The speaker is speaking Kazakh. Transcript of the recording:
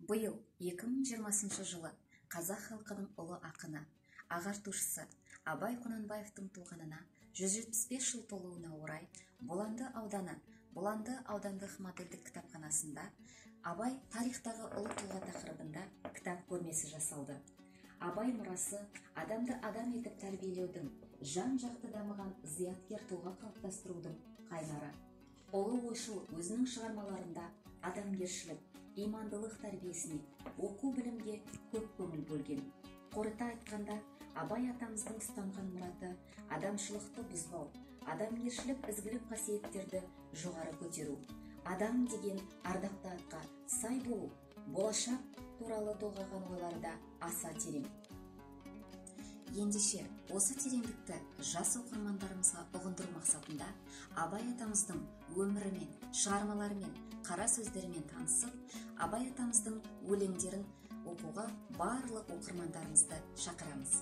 Бұйыл 2020 жылы қазақ халқының ұлы ақыны, ағартушысы Абай Құнанбаевтың туғанына 175 жыл толуына орай Бұланды аудандық модельдік кітапханасында Абай тарихтағы ұлы тұлға тақырыбында кітап көрмесі жасалды. Абай мұрасы адамды адам етіп тәрбиелеудің, жан-жақты дамыған зияткер тұлға қалыптастырудың қайнары. Ұлы ойшыл өзінің шығармаларында адамгершілік, имандылық тәрбиесіне, оқу білімге көп көңіл бөлген. Қорыта айтқанда, Абай атамыздың ұстанған мұраты адамшылықты бұзбау, адамгершілік ізгілік қасиеттерді жоғары көтеру, адам деген ардақты атқа сай болу, болашақ туралы толғаған ойларда аса терең. Ендеше осы тереңдікті жас оқырмандарымызға ұғындыру мақсатында Абай атамыздың өмірімен, шығармаларымен, қара сөздерімен танысып, Абай атамыздың өлеңдерін оқуға барлық оқырмандарымызды шақырамыз.